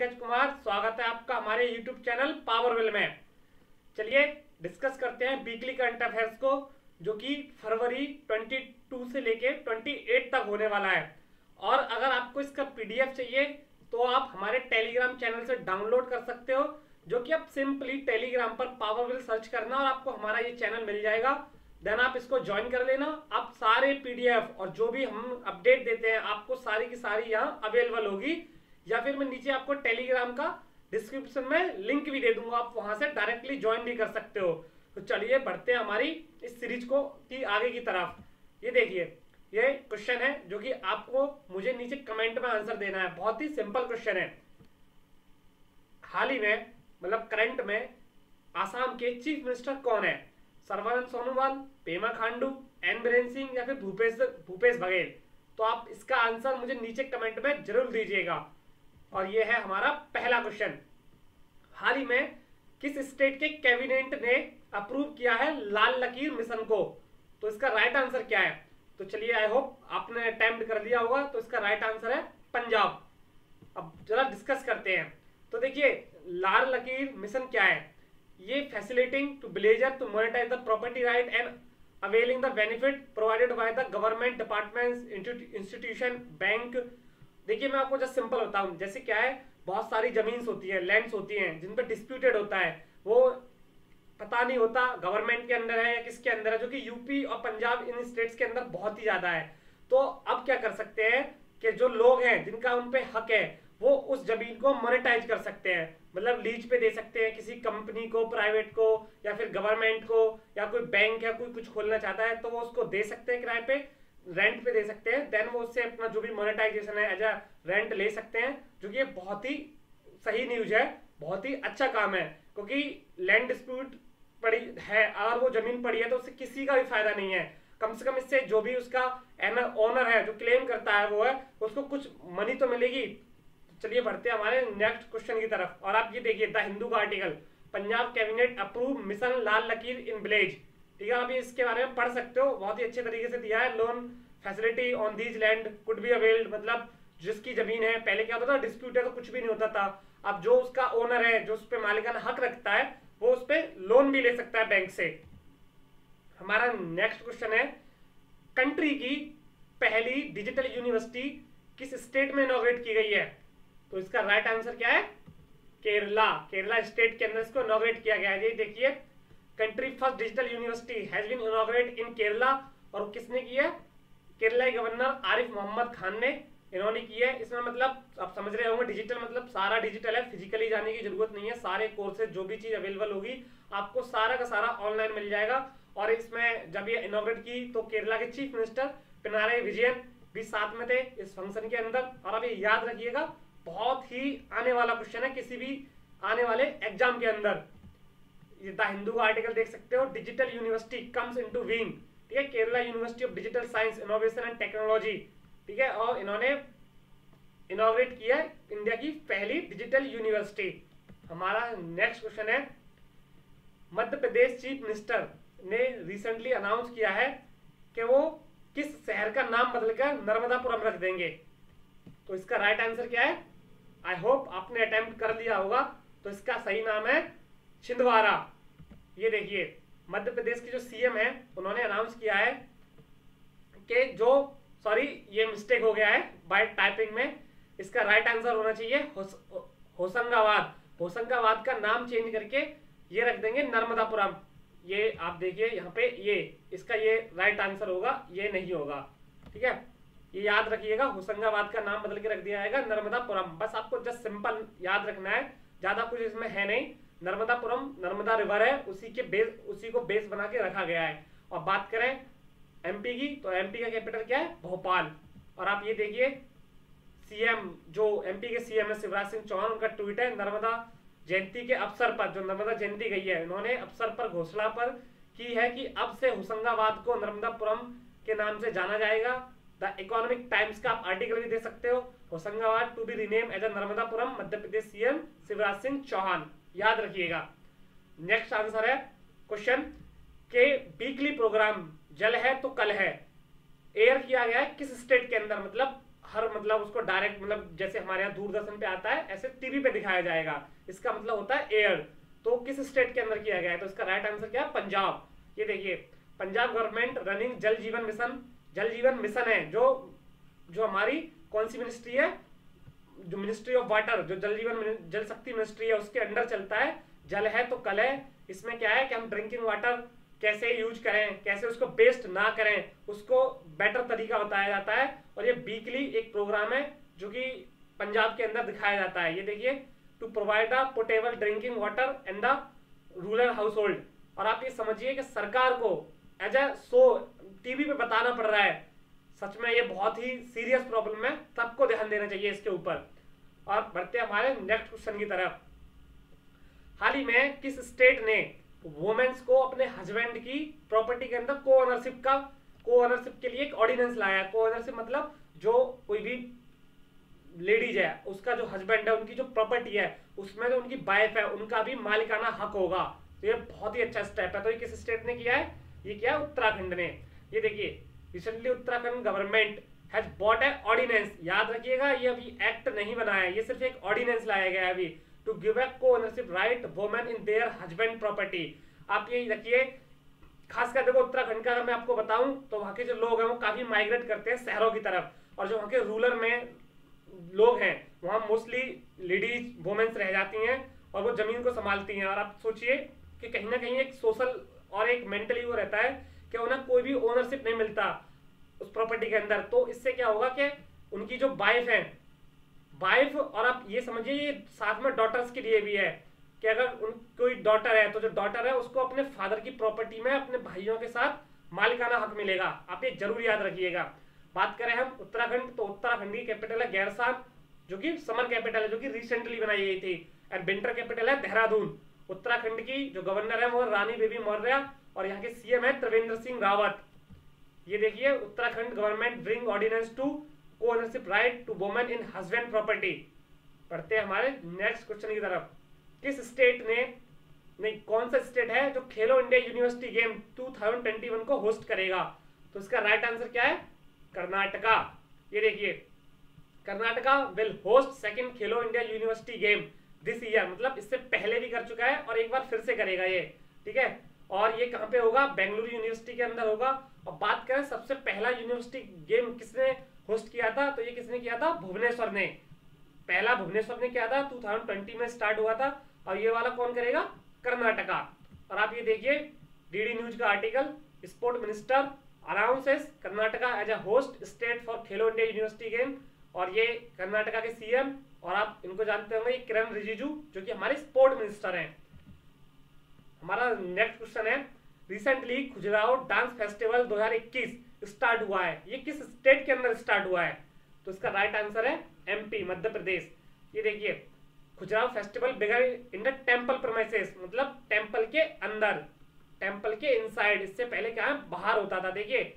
पंकज कुमार, स्वागत है आपका हमारे YouTube चैनल पावरविल में। चलिए डिस्कस करते हैं वीकली करंट अफेयर्स को, जो कि फरवरी 22 से लेके 28 तक होने वाला है। और अगर आपको इसका PDF चाहिए तो आप हमारे टेलीग्राम चैनल से डाउनलोड कर सकते हो, जो कि आप सिंपली टेलीग्राम पर पावरविल सर्च करना और आपको हमारा ये चैनल मिल जाएगा। देन आप इसको ज्वाइन कर लेना। आप सारे PDF और जो भी हम अपडेट देते हैं आपको सारी की सारी यहाँ अवेलेबल होगी, या फिर मैं नीचे आपको टेलीग्राम का डिस्क्रिप्शन में लिंक भी दे दूंगा, आप वहां से डायरेक्टली ज्वाइन भी कर सकते हो। तो चलिए बढ़ते हैं हमारी इस सीरीज को की आगे की तरफ। ये देखिए, ये क्वेश्चन है जो कि आपको मुझे नीचे कमेंट में आंसर देना है। बहुत ही सिंपल क्वेश्चन है। हाल ही में मतलब करंट में आसाम के चीफ मिनिस्टर कौन है? सर्बानंद सोनोवाल, पेमा खांडू, एन बीरेन सिंह या फिर भूपेश बघेल? तो आप इसका आंसर मुझे नीचे कमेंट में जरूर दीजिएगा। और ये है हमारा पहला क्वेश्चन। हाल ही में किस स्टेट के कैबिनेट ने अप्रूव किया है लाल लकीर मिशन को? तो इसका राइट आंसर क्या है? तो चलिए, आई होप आपने अटेम्प्ट कर लिया होगा। तो इसका राइट आंसर है पंजाब। अब जरा डिस्कस करते हैं। तो देखिए, लाल लकीर मिशन क्या है? ये facilitating to villager to monetize the property right and availing the benefit provided by the government departments, institution, bank. देखिए, मैं आपको जस्ट सिंपल बताऊं। जैसे क्या है, बहुत सारी जमीन्स होती है, लैंड्स होती हैं जिन पे डिस्प्यूटेड होता है, वो पता नहीं होता गवर्नमेंट के अंदर है या किसके अंदर है, जो कि यूपी और पंजाब इन स्टेट्स के अंदर बहुत ही ज्यादा है। तो अब क्या कर सकते हैं कि जो लोग हैं जिनका उन पे हक है, वो उस जमीन को मोनेटाइज कर सकते हैं, मतलब लीज पे दे सकते हैं किसी कंपनी को, प्राइवेट को, या फिर गवर्नमेंट को, या कोई बैंक या कोई कुछ खोलना चाहता है तो वो उसको दे सकते हैं किराए पे, रेंट पे दे सकते हैं। देन वो उससे अपना जो भी मोनेटाइजेशन है एज अ रेंट ले सकते हैं, जो कि बहुत ही सही न्यूज है, बहुत ही अच्छा काम है। क्योंकि लैंड डिस्प्यूट पड़ी है, अगर वो जमीन पड़ी है तो उससे किसी का भी फायदा नहीं है। कम से कम इससे जो भी उसका ओनर है, जो क्लेम करता है वो है, उसको कुछ मनी तो मिलेगी। चलिए बढ़ते हैं हमारे नेक्स्ट क्वेश्चन की तरफ। और आप ये देखिए, द हिंदू का article, Punjab cabinet approve mission Lal Lakir in village. ठीक है, आप इसके बारे में पढ़ सकते हो, बहुत ही अच्छे तरीके से दिया है। Loan facility on these land could be availed, मतलब जिसकी जमीन है, पहले क्या होता था, डिस्प्यूट है तो कुछ भी नहीं होता था। अब जो उसका ओनर है, जो उस पर मालिकाना हक रखता है, वो उस पर लोन भी ले सकता है बैंक से। हमारा नेक्स्ट क्वेश्चन है, कंट्री की पहली डिजिटल यूनिवर्सिटी किस स्टेट में इनॉग्रेट की गई है? तो इसका राइट आंसर क्या है? केरला। केरला स्टेट के अंदर इसको इनॉग्रेट किया गया है। ये देखिए, country first digital university has been inaugurate in Kerala. और किसने की है? केरला के गवर्नर आरिफ मोहम्मद खान ने, इन्होंने की है। इसमें मतलब आप समझ रहे होंगे, डिजिटल मतलब सारा डिजिटल है, फिजिकली जाने की जरूरत नहीं है। सारे कोर्सेज जो भी चीज अवेलेबल होगी आपको सारा का सारा ऑनलाइन मिल जाएगा। और इसमें जब ये इनॉग्रेट की तो केरला के चीफ मिनिस्टर पिनाराई विजयन भी साथ में थे इस फंक्शन के अंदर। और अब ये याद रखिएगा, बहुत ही आने वाला क्वेश्चन है किसी भी आने वाले एग्जाम के अंदर। द हिंदू का आर्टिकल देख सकते हो, digital university comes into being. ठीक है, Kerala university of digital science, innovation and technology. ठीक है, और इन्होंने इनॉग्रेट किया इंडिया की पहली डिजिटल यूनिवर्सिटी। हमारा नेक्स्ट क्वेश्चन है, मध्य प्रदेश चीफ मिनिस्टर ने रिसेंटली अनाउंस किया है कि वो किस शहर का नाम बदलकर नर्मदापुरम रख देंगे? तो इसका राइट आंसर क्या है? आई होप आपने अटेम्प्ट कर लिया होगा। तो इसका सही नाम है छिंदवाड़ा। ये देखिए, मध्य प्रदेश की जो सीएम है, उन्होंने अनाउंस किया है कि ये मिस्टेक हो गया है बाय टाइपिंग में। इसका राइट आंसर होना चाहिए होशंगाबाद। होशंगाबाद का नाम चेंज करके ये रख देंगे नर्मदापुरम। ये आप देखिए यहाँ पे, ये इसका ये राइट आंसर होगा, ये नहीं होगा। ठीक है, ये याद रखिएगा, होशंगाबाद का नाम बदल के रख दिया जाएगा नर्मदापुरम। बस आपको जस्ट सिंपल याद रखना है, ज्यादा कुछ इसमें है नहीं। नर्मदापुरम नर्मदा रिवर है, उसी को बेस बना के रखा गया है। और बात करें एमपी की, तो एमपी का कैपिटल क्या है? भोपाल। और आप ये देखिए, सीएम जो एमपी के सीएम है शिवराज सिंह चौहान, उनका ट्वीट है, नर्मदा जयंती के अवसर पर, जो नर्मदा जयंती गई है, उन्होंने अवसर पर घोषणा पर की है कि अब से होशंगाबाद को नर्मदापुरम के नाम से जाना जाएगा। द इकोनॉमिक टाइम्स का आप आर्टिकल भी दे सकते हो, Hoshangabad to be rename as a Narmadapuram, Madhya Pradesh CM Shivraj Singh Chouhan. याद रखिएगा। नेक्स्ट आंसर है क्वेश्चन के वीकली प्रोग्राम जल है तो कल है एयर किया गया है किस स्टेट के अंदर, मतलब हर मतलब उसको डायरेक्ट मतलब जैसे हमारे यहाँ दूरदर्शन पे आता है ऐसे टीवी पे दिखाया जाएगा। इसका मतलब होता है एयर। तो किस स्टेट के अंदर किया गया है? तो इसका राइट आंसर क्या है? पंजाब। ये देखिए, पंजाब गवर्नमेंट रनिंग जल जीवन मिशन। जल जीवन मिशन है जो जो हमारी कौन सी मिनिस्ट्री है? जो मिनिस्ट्री ऑफ वाटर, जो जल जीवन जल शक्ति मिनिस्ट्री है, उसके अंडर चलता है। जल है तो कल है। इसमें क्या है कि हम ड्रिंकिंग वाटर कैसे यूज करें, कैसे उसको वेस्ट ना करें, उसको बेटर तरीका बताया जाता है। और ये वीकली एक प्रोग्राम है जो कि पंजाब के अंदर दिखाया जाता है। ये देखिए, to provide a portable drinking water and the rural household. और आप ये समझिए कि सरकार को एज ए शो टीवी पे बताना पड़ रहा है। सच में ये बहुत ही सीरियस प्रॉब्लम है, सबको ध्यान देना चाहिए इसके ऊपर। और बढ़ते हमारे नेक्स्ट क्वेश्चन की तरफ। हाल ही में किस स्टेट ने वुमेन्स को अपने हस्बैंड की प्रॉपर्टी के अंदर को ओनरशिप के लिए एक ऑर्डिनेंस लाया है? को ओनरशिप मतलब जो कोई भी लेडीज है उसका जो हस्बैंड है, उनकी जो प्रॉपर्टी है उसमें जो उनकी वाइफ है उनका भी मालिकाना हक होगा। तो ये बहुत ही अच्छा स्टेप है। तो ये किस स्टेट ने किया है? ये किया उत्तराखंड ने। ये देखिए, recently Uttarakhand government has bought a ordinance. याद रखिएगा, ये अभी एक्ट नहीं बना है, ये सिर्फ एक ऑर्डिनेंस लाया गया है अभी। टू गिव ए को ownership right women in their husband property. आप ये रखिए, खासकर देखो उत्तराखंड का अगर मैं आपको बताऊं तो वहां के जो लोग हैं वो काफी माइग्रेट करते हैं शहरों की तरफ, और जो वहां के रूरल में लोग हैं वहां मोस्टली लेडीज वुमेन्स रह जाती हैं और वो जमीन को संभालती हैं। और आप सोचिए कि कहीं ना कहीं एक सोशल और एक मेंटली वो रहता है कि उन्हें कोई भी ओनरशिप नहीं मिलता उस प्रॉपर्टी के अंदर। तो इससे क्या होगा कि उनकी जो वाइफ है, वाइफ, और आप ये समझिए ये साथ में डॉटर्स के लिए भी है कि अगर कोई डॉटर है तो जो डॉटर है उसको अपने फादर की प्रॉपर्टी में अपने भाइयों के साथ मालिकाना हक मिलेगा। आप ये जरूर याद रखिएगा। बात करें हम उत्तराखंड, तो उत्तराखंड की कैपिटल है गैरसान, जो कि समर कैपिटल है, जो कि रिसेंटली बनाई गई थी। एंड विंटर कैपिटल है देहरादून। उत्तराखंड की जो गवर्नर है वो रानी बेबी मौर्य, और यहाँ के सीएम है त्रिवेंद्र सिंह रावत। ये देखिए, Uttarakhand government bring ordinance to co ownership right to women in husband property. पढ़ते हैं हमारे नेक्स्ट क्वेश्चन की तरफ। किस स्टेट ने, नहीं कौन सा स्टेट है जो खेलो इंडिया यूनिवर्सिटी गेम 2021 को होस्ट करेगा? तो इसका राइट आंसर क्या है? कर्नाटका। ये देखिए, Karnataka will host second Khelo India university game this year. मतलब इससे पहले भी कर चुका है और एक बार फिर से करेगा ये, ठीक है। और ये कहाँ पे होगा? बेंगलुरु यूनिवर्सिटी के अंदर होगा। और बात करें सबसे पहला यूनिवर्सिटी गेम किसने होस्ट किया था, तो ये किसने किया था? भुवनेश्वर ने। पहला भुवनेश्वर ने किया था, 2020 में स्टार्ट हुआ था। और ये वाला कौन करेगा? कर्नाटका। और आप ये देखिए, डीडी न्यूज का article, sport minister announces Karnataka as a host state for Khelo India university game. और ये कर्नाटका के सीएम, और आप इनको जानते होंगे, किरण रिजिजू, जो कि हमारे स्पोर्ट मिनिस्टर हैं। हमारा नेक्स्ट क्वेश्चन है, recently Khajuraho dance festival 2021 start हुआ है। ये किस स्टेट के अंदर स्टार्ट हुआ है? तो इसका राइट आंसर है एमपी, मध्य प्रदेश। ये देखिए, Khajuraho festival began in the temple premises, मतलब टेम्पल के अंदर, टेम्पल के इनसाइड। इससे पहले क्या है? बाहर होता था। देखिए,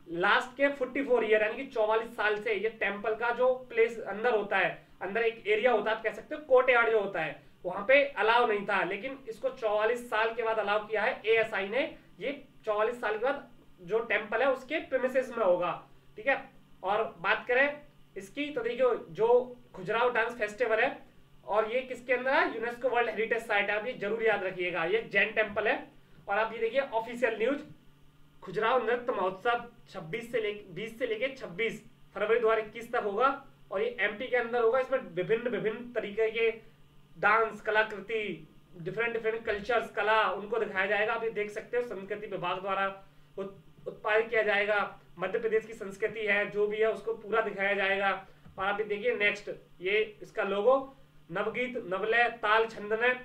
लास्ट के 44 ईयर यानी कि 44 साल से ये टेम्पल का जो प्लेस अंदर होता है, अंदर एक एरिया होता है, आप कह सकते हो कोर्टयार्ड जो होता है, वहां पे अलाउ नहीं था। लेकिन इसको 44 साल के बाद अलाउ किया है एएसआई ने। ये 44 साल के बाद जो टेम्पल है उसके प्रीमिसेस में होगा, ठीक है। और बात करें इसकी, तो देखिए जो खजुराहो डांस फेस्टिवल है, और ये किसके अंदर है? यूनेस्को वर्ल्ड हेरिटेज साइट है। आप ये जरूर याद रखिएगा, ये जैन टेम्पल है। और आप ये देखिए ऑफिशियल न्यूज, खजुराहो नृत्य महोत्सव 20 से लेके 26 फरवरी 2021 तक होगा। और ये एमपी के अंदर होगा। इसमें विभिन्न तरीके के डांस कलाकृति, डिफरेंट कल्चर्स, कला, उनको दिखाया जाएगा। आप ये देख सकते हो, संस्कृति विभाग द्वारा उत्पादित किया जाएगा। मध्य प्रदेश की संस्कृति है जो भी है उसको पूरा दिखाया जाएगा। और आप ये देखिए नेक्स्ट, ये इसका लोगो, नवगीत नवलय ताल छंदन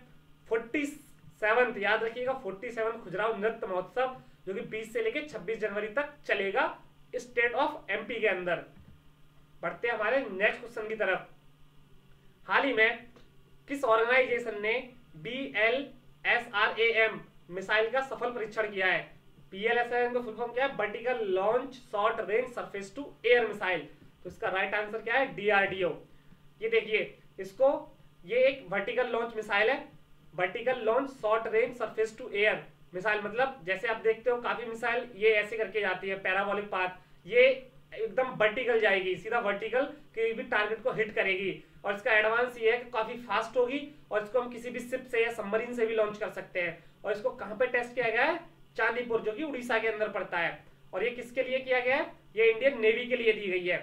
47, याद रखिएगा 47 खजुराहो नृत्य महोत्सव, जो कि 20 से लेके 26 जनवरी तक चलेगा स्टेट ऑफ एमपी के अंदर। बढ़ते हैं हमारे नेक्स्ट क्वेश्चन की तरफ। हाल ही में किस ऑर्गेनाइजेशन ने BLSRAM मिसाइल का सफल परीक्षण किया है? BLSRAM का फुल फॉर्म क्या है? Vertical launch short range surface to air missile. तो इसका राइट आंसर क्या है? DRDO। ये देखिए इसको, ये एक वर्टिकल लॉन्च मिसाइल है। Vertical launch short range surface to air missile, मतलब जैसे आप देखते हो काफी मिसाइल ये ऐसे करके जाती है पैराबोलिक पाथ, ये एकदम वर्टिकल जाएगी, सीधा वर्टिकल किसी भी टारगेट को हिट करेगी। और इसका एडवांस ये है कि काफी फास्ट होगी और इसको हम किसी भी शिप से या सबमरीन से भी लॉन्च कर सकते हैं। और इसको कहां पे टेस्ट किया गया है? चांदीपुर, जो कि उड़ीसा के अंदर पड़ता है। और ये किसके लिए किया गया है? ये इंडियन नेवी के लिए दी गई है।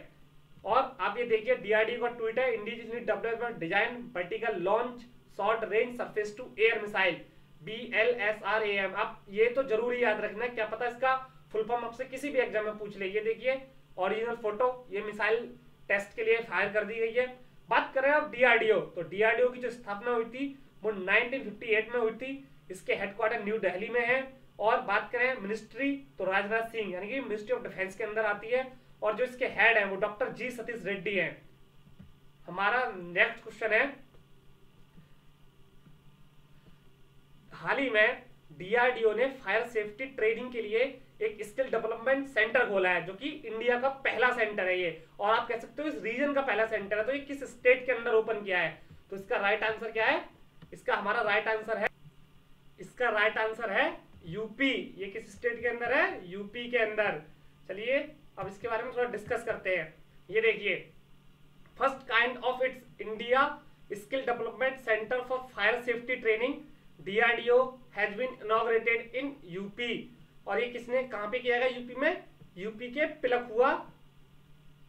और आप ये देखिए डीआरडीओ का ट्वीट है, indigenously developed design vertical launch short range surface to air missile BLSRAM। आप ये तो जरूरी याद रखना, क्या पता इसका फुल फॉर्म आपसे किसी भी एग्जाम में पूछ ले। ये देखिए ओरिजिनल फोटो, ये मिसाइल टेस्ट के लिए फायर कर दी गई है। बात करें अब डीआरडीओ, तो डीआरडीओ की जो स्थापना हुई थी वो 1958 में हुई थी। इसके हेडक्वार्टर न्यू दिल्ली में है। और बात करें मिनिस्ट्री, तो राजनाथ सिंह यानी कि मिनिस्ट्री ऑफ डिफेंस के अंदर आती है। और जो इसके हेड है वो डॉक्टर जी सतीश रेड्डी है। हमारा नेक्स्ट क्वेश्चन है, हाल ही में डीआरडीओ ने फायर सेफ्टी ट्रेनिंग के लिए एक स्किल डेवलपमेंट सेंटर खोला है, जो कि इंडिया का पहला सेंटर है ये। और आप कह सकते हो इस रीजन का पहला सेंटर है। तो ये किस स्टेट के अंदर ओपन किया है? तो इसका राइट आंसर क्या है? इसका हमारा राइट आंसर है, इसका राइट आंसर है यूपी। ये किस स्टेट के अंदर है? यूपी के अंदर। चलिए अब इसके बारे में थोड़ा डिस्कस करते हैं। ये देखिए, first kind of its India skill development centre for fire safety training DRDO has been inaugurated in UP. और ये किसने, कहां पे किया गया? यूपी में, यूपी के पिलखुआ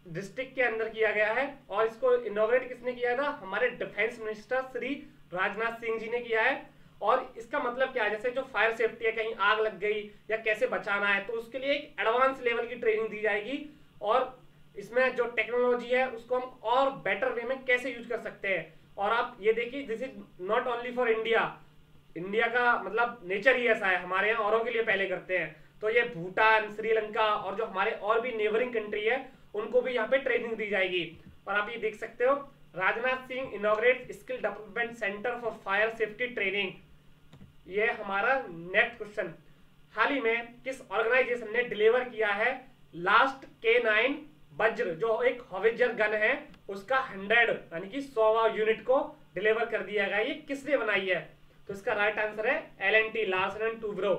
डिस्ट्रिक्ट के अंदर किया गया है। और इसको इनॉग्रेट किसने किया था? हमारे डिफेंस मिनिस्टर श्री राजनाथ सिंह जी ने किया है। और इसका मतलब क्या है? जैसे जो फायर सेफ्टी है, कहीं आग लग गई या कैसे बचाना है, तो उसके लिए एक एडवांस लेवल की ट्रेनिंग दी जाएगी। और इसमें जो टेक्नोलॉजी है उसको हम और बेटर वे में कैसे यूज कर सकते हैं। और आप ये देखिए, this is not only for India. India का मतलब नेचर ही ऐसा है, हमारे यहाँ औरों के लिए पहले करते हैं। तो ये भूटान, श्रीलंका और जो हमारे और भी नेबरिंग कंट्री है उनको भी यहाँ पे ट्रेनिंग दी जाएगी। और आप ये देख सकते हो, Rajnath Singh inaugurate skill development centre for fire safety training. ये हमारा नेक्स्ट क्वेश्चन, हाल ही में किस ऑर्गेनाइजेशन ने डिलीवर किया है लास्ट K9 वज्र, जो एक हॉवित्जर गन है, उसका 100 यानी कि 100वां यूनिट को डिलीवर कर दिया गया? ये किसने बनाई है? तो इसका राइट आंसर है L&T, लार्सन एंड टूब्रो।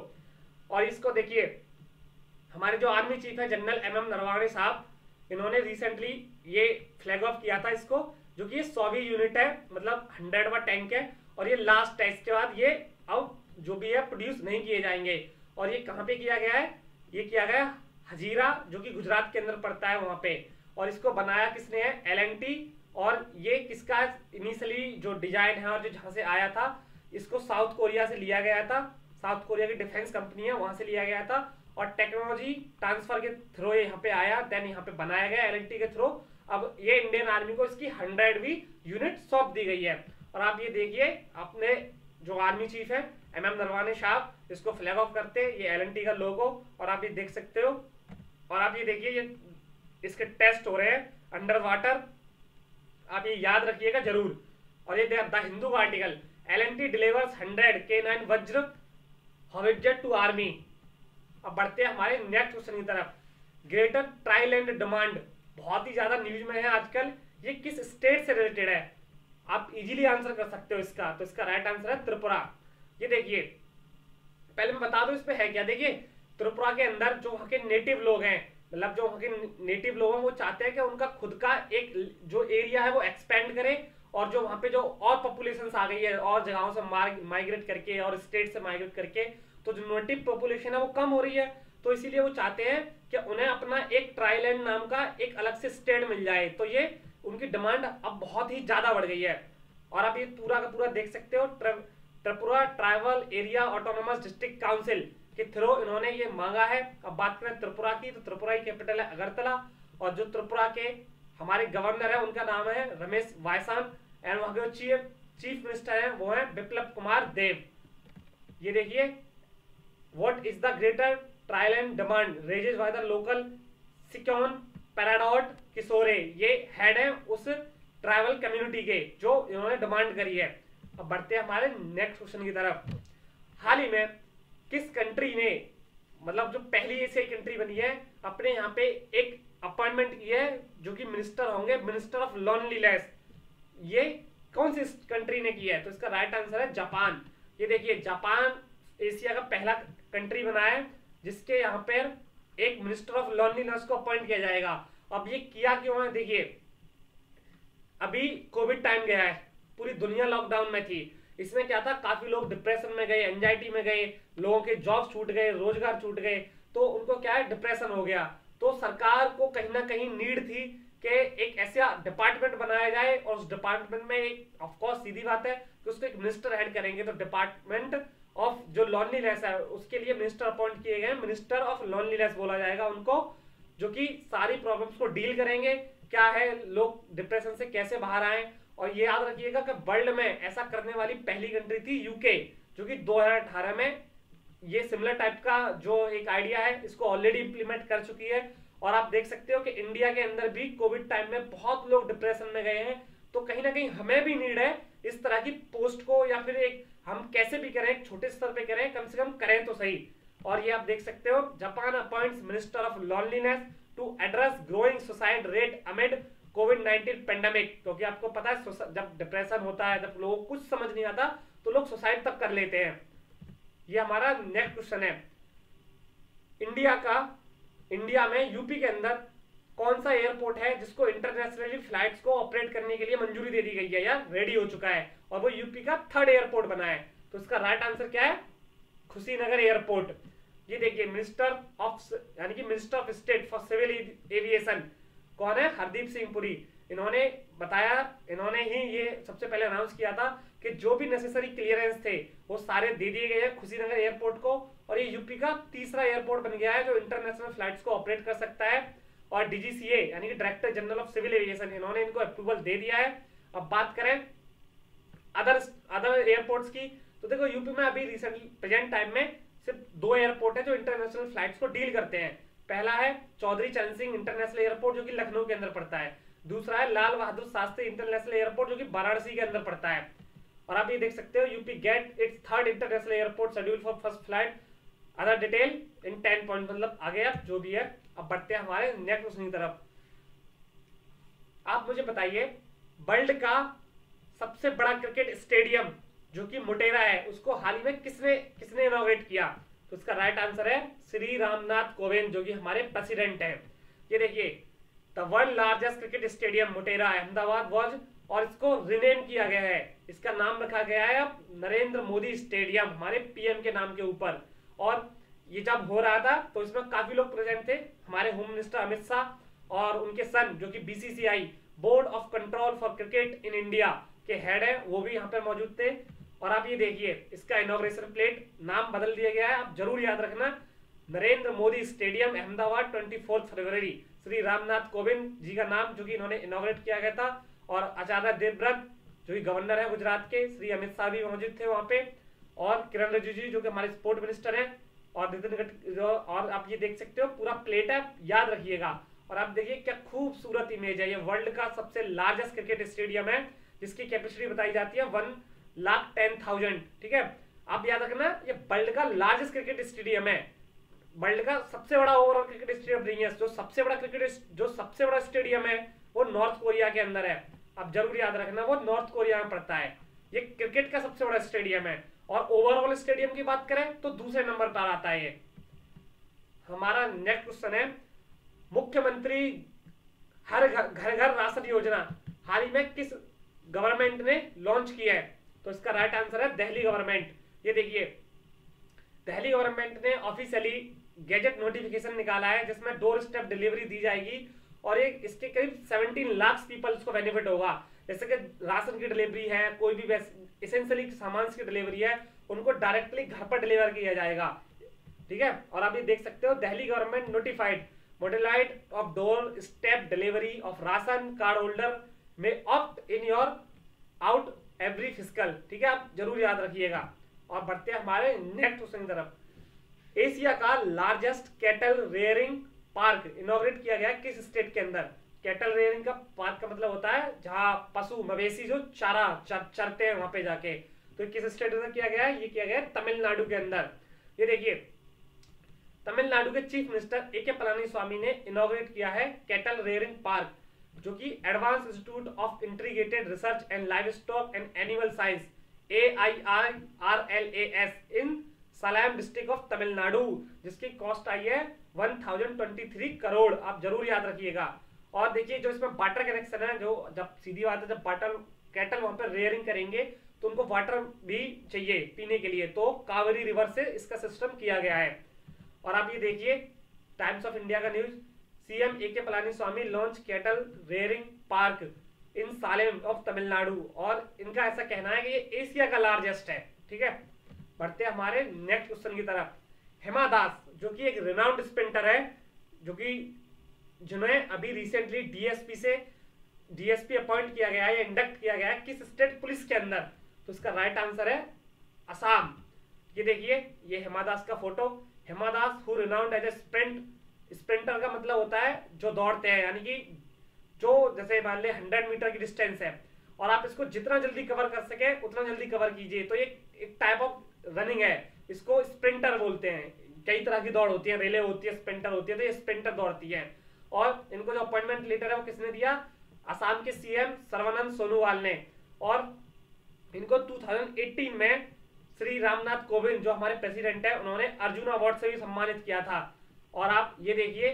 और इसको देखिए, हमारे जो आर्मी चीफ है जनरल MM नरवाणे साहब, इन्होंने रिसेंटली ये फ्लैग ऑफ किया था इसको, जो कि ये 100वीं यूनिट है, मतलब 100वां टैंक है। और ये लास्ट है, इसके बाद ये अब जो भी है प्रोड्यूस नहीं किए जाएंगे। और ये कहाँ पे किया गया है? ये किया गया हजीरा, जो कि गुजरात के अंदर पड़ता है, वहां पे। और इसको बनाया किसने है? L&T। और ये किसका इनिशियली जो डिजाइन है और जो जहां से आया था, इसको साउथ कोरिया से लिया गया था। साउथ कोरिया की डिफेंस कंपनी है, वहां से लिया गया था। और टेक्नोलॉजी ट्रांसफर के थ्रू यहाँ पे आया, देन यहाँ पे बनाया गया L&T के थ्रू। अब ये इंडियन आर्मी को इसकी 100वीं यूनिट सौंप दी गई है। और आप ये देखिए, अपने जो आर्मी चीफ है MM नरवाणे साहब, इसको फ्लैग ऑफ करते हैं, ये L&T का लोगो। और आप ये देख सकते हो। और आप ये देखिए, ये इसके टेस्ट हो रहे हैं अंडर वाटर, आप ये याद रखिएगा जरूर। और ये द हिंदू का आर्टिकल, L&T डिलीवर्स 100 K9 वज्र हॉवित्जर टू आर्मी। अब बढ़ते हैं हमारे नेक्स्ट क्वेश्चन की तरफ। ग्रेटर ट्रायल एंड डिमांड बहुत ही ज्यादा न्यूज में है आजकल। ये किस स्टेट से रिलेटेड है? आप इजीली आंसर कर सकते हो इसका। तो इसका राइट आंसर है त्रिपुरा। ये देखिए, पहले मैं बता दूं इसमें है क्या। देखिए, त्रिपुरा के अंदर जो वहाँ के नेटिव लोग हैं, मतलब जो वहाँ के नेटिव लोग हैं, वो चाहते हैं कि उनका खुद का एक जो एरिया है वो एक्सपेंड करे। और जो वहाँ पे जो और पॉपुलेशन आ गई है और जगहों से माइग्रेट करके और स्टेट से माइग्रेट करके, तो जो नेटिव पॉपुलेशन है वो कम हो रही है। तो इसीलिए वो चाहते हैं कि उन्हें अपना एक ट्राईलैंड नाम का एक अलग से स्टेट मिल जाए। तो ये उनकी डिमांड अब बहुत ही ज्यादा बढ़ गई है। और आप ये पूरा का पूरा देख सकते हो, Tripura tribal area autonomous district council के थ्रू इन्होंने ये मांगा है। अब बात करें त्रिपुरा की, तो त्रिपुरा की कैपिटल है अगरतला। और जो त्रिपुरा के हमारे गवर्नर है उनका नाम है रमेश वायसान। एंड वहां के चीफ मिनिस्टर है वो है बिप्लब कुमार देव। ये देखिए, what is the greater Tipraland demand raises by the local scion Pradyot Kishore. ये हेड है उस ट्राइबल कम्युनिटी के जो इन्होंने डिमांड करी है। अब बढ़ते हैं हमारे नेक्स्ट क्वेश्चन की तरफ। हाल ही में किस कंट्री ने, मतलब जो पहली एशियाई कंट्री बनी है, अपने यहाँ पे एक अपॉइंटमेंट की है जो कि मिनिस्टर होंगे, मिनिस्टर ऑफ लोनलीनेस। ये कौन सी कंट्री ने की है? तो इसका राइट आंसर है जापान। ये देखिए, जापान एशिया का पहला कंट्री बना है जिसके यहाँ पर एक मिनिस्टर ऑफ लॉनलीनेस को अपॉइंट किया जाएगा। अब ये किया क्यों है, देखिए अभी कोविड टाइम गया है, पूरी दुनिया लॉकडाउन में थी। इसमें क्या था, काफी लोग डिप्रेशन में गए, एंजाइटी में गए, लोगों के जॉब छूट गए, रोजगार छूट गए, तो उनको क्या है, डिप्रेशन हो गया। तो सरकार को कहीं ना कहीं नीड थी कि एक ऐसा डिपार्टमेंट बनाया जाए, और उस डिपार्टमेंट में एक ऑफकोर्स सीधी बात है कि उसको एक मिनिस्टर हेड करेंगे, तो डिपार्टमेंट ऑफ जो लॉनलीनेस है उसके लिए मिनिस्टर अपॉइंट किए गए, मिनिस्टर ऑफ लॉनलीनेस बोला जाएगा उनको, जो कि सारी प्रॉब्लम्स को डील करेंगे, क्या है लोग डिप्रेशन से कैसे बाहर आए। और ये याद रखिएगा कि वर्ल्ड में ऐसा करने वाली पहली कंट्री थी यूके, जो कि 2018 में ये सिमिलर टाइप का जो एक आइडिया है इसको ऑलरेडी इंप्लीमेंट कर चुकी है। और आप देख सकते हो कि इंडिया के अंदर भी कोविड टाइम में बहुत लोग डिप्रेशन में गए हैं, तो कहीं ना कहीं हमें भी नीड है इस तरह की पोस्ट को, या फिर एक हम कैसे भी करें, एक छोटे स्तर पे करें, कम से कम करें तो सही। और ये आप देख सकते हो, Japan appoints minister of loneliness to address growing suicide rate amid कोविड-19 पेंडेमिक। क्योंकि आपको पता है जब डिप्रेशन होता है, जब लोगों को कुछ समझ नहीं आता, तो लोग सुसाइड तक कर लेते हैं। ये हमारा नेक्स्ट क्वेश्चन है, इंडिया में यूपी के अंदर कौन सा एयरपोर्ट है जिसको इंटरनेशनली फ्लाइट्स को ऑपरेट करने के लिए मंजूरी दे दी गई है या रेडी हो चुका है, और वो यूपी का 3rd एयरपोर्ट बना है। तो इसका राइट आंसर क्या है, खुशीनगर एयरपोर्ट। ये देखिए मिनिस्टर ऑफ यानी कि minister of state for civil aviation कौन है, हरदीप सिंह पुरी। इन्होंने बताया, इन्होंने ही ये सबसे पहले अनाउंस किया था कि जो भी नेसेसरी क्लियरेंस थे वो सारे दे दिए गए हैं खुशीनगर एयरपोर्ट को, और ये यूपी का 3रा एयरपोर्ट बन गया है जो इंटरनेशनल फ्लाइट्स को ऑपरेट कर सकता है। और डीजीसीए यानी कि director general of civil aviation, इन्होंने इनको अप्रूवल दे दिया है। अब बात करें अदर एयरपोर्ट्स की, तो देखो यूपी में अभी रिसेंटली प्रेजेंट टाइम में सिर्फ 2 एयरपोर्ट है जो इंटरनेशनल फ्लाइट्स को डील करते हैं। पहला है चौधरी चरण सिंह इंटरनेशनल एयरपोर्ट जो कि लखनऊ के अंदर पड़ता है, दूसरा है लाल बहादुर शास्त्री इंटरनेशनल एयरपोर्ट जो कि वाराणसी के अंदर पड़ता है। और आप ये देख सकते हो, UP get its 3rd international airport schedule for first flight, other detail in 10 point, मतलब आगे आप जो भी है। अब बढ़ते हैं हमारे नेक्स्ट क्वेश्चन की तरफ। आप मुझे बताइए, वर्ल्ड का सबसे बड़ा क्रिकेट स्टेडियम जो कि मोटेरा है, उसको हाल ही में किसने इनॉग्रेट किया। तो इसका राइट आंसर है श्री रामनाथ कोविंद, जो कि हमारे प्रेसिडेंट हैं। ये देखिए, the world largest cricket stadium Motera Ahmedabad was, और इसको रिनेम किया गया है, इसका नाम रखा गया है अब नरेंद्र मोदी स्टेडियम, हमारे पीएम के नाम के ऊपर। और ये जब हो रहा था तो इसमें काफी लोग प्रेजेंट थे, हमारे होम मिनिस्टर अमित शाह और उनके सन जो कि BCCI board of control for cricket in India के हेड है, वो भी यहाँ पे मौजूद थे। और आप ये देखिए, इसका इनॉग्रेशन प्लेट नाम बदल दिया गया है, आप जरूर याद रखना, नरेंद्र मोदी स्टेडियम अहमदाबाद 24 फरवरी, श्री रामनाथ कोविंद जी का नाम जो कि इन्होंने इनॉग्रेट किया गया था। और आचार्य देवव्रत जो कि गवर्नर है गुजरात के, श्री अमित शाह भी मौजूद थे वहां पे, और किरण रिजिजू जो कि हमारे स्पोर्ट मिनिस्टर हैं, और नितिन गडकरी। और आप ये देख सकते हो पूरा प्लेट है, याद रखिएगा। और आप देखिए क्या खूबसूरत इमेज है, ये वर्ल्ड का सबसे लार्जेस्ट क्रिकेट स्टेडियम है जिसकी कैपेसिटी बताई जाती है 1,10,000। ठीक है, आप याद रखना, ये वर्ल्ड का लार्जेस्ट क्रिकेट स्टेडियम है, वर्ल्ड का सबसे बड़ा ओवरऑल क्रिकेट स्टेडियम नहीं है। जो सबसे बड़ा स्टेडियम है वो नॉर्थ कोरिया के अंदर है, आप जरूर याद रखना, वो नॉर्थ कोरिया में पड़ता है। ये क्रिकेट का सबसे बड़ा स्टेडियम है। और ओवरऑल स्टेडियम की बात करें तो दूसरे नंबर पर आता है ये। हमारा नेक्स्ट क्वेश्चन है, मुख्यमंत्री हर घर राशन योजना हाल ही में किस गवर्नमेंट ने लॉन्च की है। तो इसका राइट आंसर है दिल्ली गवर्नमेंट। ये देखिए, दिल्ली गवर्नमेंट ने ऑफिशियली गैजेट नोटिफिकेशन निकाला है जिसमें डोर स्टेप डिलीवरी दी जाएगी, और एक इसके करीब 17 लाख पीपल्स को बेनिफिट होगा। जैसे कि राशन की डिलीवरी है, कोई भी एसेंशियली सामान की डिलीवरी है, उनको डायरेक्टली घर पर डिलीवर किया जाएगा। ठीक है, और आप ये देख सकते हो, Delhi government notified modality of door step delivery of ration card holder may opt in or out every physical. ठीक है, आप जरूर याद रखिएगा। और बढ़ते हैं हमारे नेक्स्ट क्वेश्चन की तरफ। एशिया का largest cattle rearing park inaugurate किया गया किस स्टेट के अंदर। कैटल रेयरिंग का पार्क का मतलब होता है जहां पशु मवेशी जो चारा चरते हैं वहां पे जाके, तो किस स्टेट में किया गया है, ये किया गया है तमिलनाडु के अंदर। ये देखिए, तमिलनाडु के चीफ मिनिस्टर ए के पलानीस्वामी ने इनॉग्रेट किया है कैटल रेयरिंग पार्क, जो कि advance institute of integrated research and live stock and animal science AIIRLAS in Salem district of Tamil Nadu, जिसकी कॉस्ट आई है 1023 करोड़। आप जरूर याद रखिएगा। और देखिए जो इसमें वाटर कनेक्शन है, जो जब सीधी बात है, जब वाटर कैटल वहां पर रेयरिंग करेंगे तो उनको वाटर भी चाहिए पीने के लिए, तो कावेरी रिवर से इसका सिस्टम किया गया है। और आप ये देखिए टाइम्स ऑफ इंडिया का न्यूज, सीएम ए के Palaniswami launch cattle rearing park in Salem of Tamil Nadu, और इनका ऐसा कहना है कि ये एशिया का लार्जेस्ट है। ठीक है, बढ़ते हैं हमारे नेक्स्ट क्वेश्चन की तरफ। हेमा दास जो कि एक रिनाउंड स्प्रिंटर है, जो कि जिन्हें अभी रिसेंटली डीएसपी अपॉइंट किया गया है या इंडक्ट किया गया है किस स्टेट पुलिस के अंदर, तो इसका राइट आंसर है असम। ये देखिए ये हेमा दास का photo. Hema Das who renowned as a sprinter का मतलब होता है जो दौड़ते हैं, यानी कि जो जैसे मान ले 100 मीटर की डिस्टेंस है और आप इसको जितना जल्दी कवर कर सके उतना जल्दी कवर कीजिए, तो ये एक टाइप ऑफ रनिंग है, इसको स्प्रिंटर बोलते हैं। कई तरह की दौड़ होती है, रेले होती है, स्प्रिंटर होती है, तो ये स्प्रिंटर दौड़ती है। और इनको जो अपॉइंटमेंट लेटर है वो किसने दिया, असम के सीएम सर्बानंद सोनोवाल ने। और इनको 2018 में श्री रामनाथ कोविंद जो हमारे प्रेसिडेंट है उन्होंने अर्जुन अवार्ड से भी सम्मानित किया था। और आप ये देखिए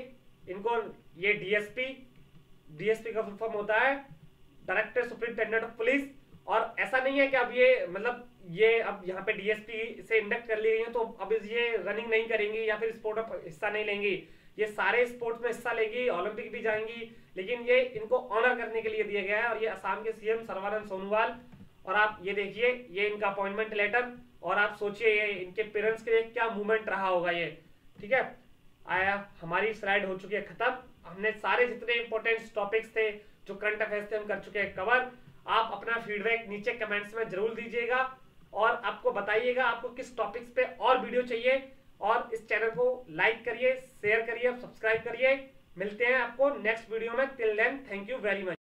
इनको ये डीएसपी का फुल फॉर्म होता है डायरेक्टर सुपरिटेंडेंट ऑफ पुलिस। और ऐसा नहीं है कि अब ये मतलब ये अब यहाँ पे डीएसपी से इंडक्ट कर ली गई है तो अब ये रनिंग नहीं करेंगी या फिर स्पोर्ट में हिस्सा नहीं लेंगी, ये सारे स्पोर्ट्स में हिस्सा लेंगी, ओलंपिक भी जाएंगी, लेकिन ये इनको ऑनर करने के लिए दिया गया है। और ये असम के सीएम सर्बानंद सोनोवाल। और आप ये देखिए ये इनका अपॉइंटमेंट लेटर, और आप सोचिए ये इनके पेरेंट्स के लिए क्या मूवमेंट रहा होगा ये। ठीक है, आया हमारी स्लाइड हो चुकी है खत्म। हमने सारे जितने इंपॉर्टेंट टॉपिक्स थे जो करंट अफेयर्स थे हम कर चुके हैं कवर। आप अपना फीडबैक नीचे कमेंट्स में जरूर दीजिएगा और आपको बताइएगा आपको किस टॉपिक्स पे और वीडियो चाहिए। और इस चैनल को लाइक करिए, शेयर करिए, सब्सक्राइब करिए। मिलते हैं आपको नेक्स्ट वीडियो में। Till then thank you very much.